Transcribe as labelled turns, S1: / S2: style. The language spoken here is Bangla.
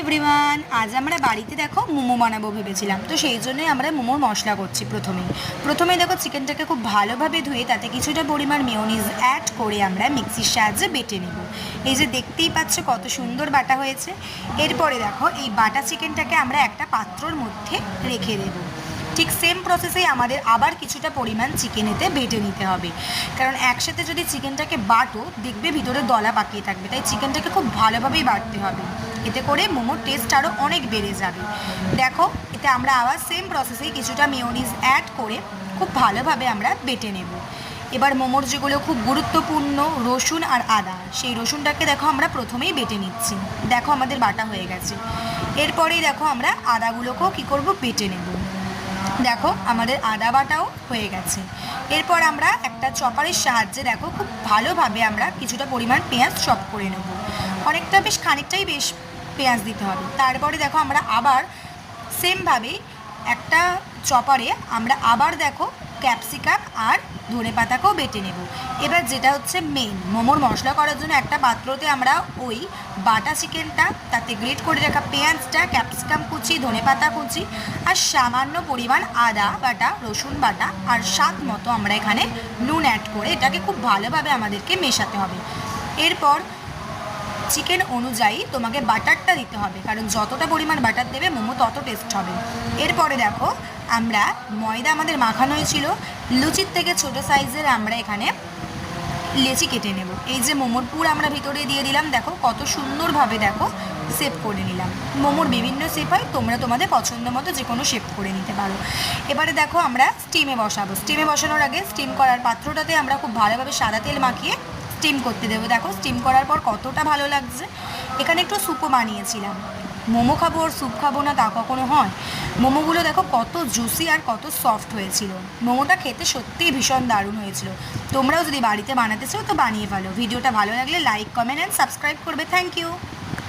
S1: এভরিওয়ান, আজ আমরা বাড়িতে দেখো মোমো বানাবো ভেবেছিলাম। তো সেই জন্যই আমরা মোমোর মশলা করছি। প্রথমেই দেখো চিকেনটাকে খুব ভালোভাবে ধুয়ে তাতে কিছুটা পরিমাণ মেয়োনিজ অ্যাড করে আমরা মিক্সির সাহায্যে বেটে নেব। এই যে দেখতেই পাচ্ছ কত সুন্দর বাটা হয়েছে। এরপরে দেখো এই বাটা চিকেনটাকে আমরা একটা পাত্রর মধ্যে রেখে দেব। ঠিক সেম প্রসেসেই আমাদের আবার কিছুটা পরিমাণ চিকেনেতে বেটে নিতে হবে, কারণ একসাথে যদি চিকেনটাকে বাটো দেখবে ভিতরে দলা পাকিয়ে থাকবে, তাই চিকেনটাকে খুব ভালোভাবেই বাটতে হবে। এতে করে মোমোর টেস্ট আরও অনেক বেড়ে যাবে। দেখো এতে আমরা আবার সেম প্রসেসেই কিছুটা মেয়োনিজ অ্যাড করে খুব ভালোভাবে আমরা বেটে নেব। এবার মোমোর যেগুলো খুব গুরুত্বপূর্ণ রসুন আর আদা, সেই রসুনটাকে দেখো আমরা প্রথমেই বেটে নিচ্ছি। দেখো আমাদের বাটা হয়ে গেছে। এরপরেই দেখো আমরা আদাগুলোকেও কী করব, বেটে নেব। দেখো আমাদের আদা বাটাও হয়ে গেছে। এরপর আমরা একটা চপারের সাহায্যে দেখো খুব ভালোভাবে আমরা কিছুটা পরিমাণ পেঁয়াজ চপ করে নেব। অনেকটা বেশ খানিকটাই বেশ পেঁয়াজ দিতে হবে। তারপরে দেখো আমরা আবার সেমভাবে একটা চপারে আমরা আবার দেখো ক্যাপসিকাম আর ধনেপাতাকেও বেটে নেব। এবার যেটা হচ্ছে মেন, মোমোর মশলা করার জন্য একটা পাত্রতে আমরা ওই বাটা চিকেনটা, তাতে গ্রেট করে রাখা পেঁয়াজটা, ক্যাপসিকাম কুচি, ধনেপাতা কুচি আর সামান্য পরিমাণ আদা বাটা, রসুন বাটা আর স্বাদ মতো আমরা এখানে নুন অ্যাড করে এটাকে খুব ভালোভাবে আমাদেরকে মেশাতে হবে। এরপর চিকেন অনুযায়ী তোমাকে বাটারটা দিতে হবে, কারণ যতটা পরিমাণ বাটার দেবে মোমো তত টেস্ট হবে। এরপরে দেখো আমরা ময়দা আমাদের মাখানো হয়েছিল, লুচির থেকে ছোটো সাইজের আমরা এখানে লেচি কেটে নেব। এই যে মোমোর পুর আমরা ভিতরে দিয়ে দিলাম, দেখো কত সুন্দরভাবে দেখো শেপ করে নিলাম। মোমোর বিভিন্ন শেপ হয়, তোমরা তোমাদের পছন্দ মতো যে কোনো শেপ করে নিতে পারো। এবারে দেখো আমরা স্টিমে বসাবো। স্টিমে বসানোর আগে স্টিম করার পাত্রটাতে আমরা খুব ভালোভাবে সাদা তেল মাখিয়ে স্টিম করতে দেবো। দেখো স্টিম করার পর কতটা ভালো লাগছে। এখানে একটু স্যুপও বানিয়েছিলাম। মোমো খাবো আর স্যুপ খাবো না তা কখনো হয়? মোমোগুলো দেখো কত জুসি আর কত সফট হয়েছিল। মোমোটা খেতে সত্যিই ভীষণ দারুণ হয়েছিল। তোমরাও যদি বাড়িতে বানাতে চাও তো বানিয়ে ফেলো। ভিডিওটা ভালো লাগলে লাইক, কমেন্ট অ্যান্ড সাবস্ক্রাইব করবে। Thank you.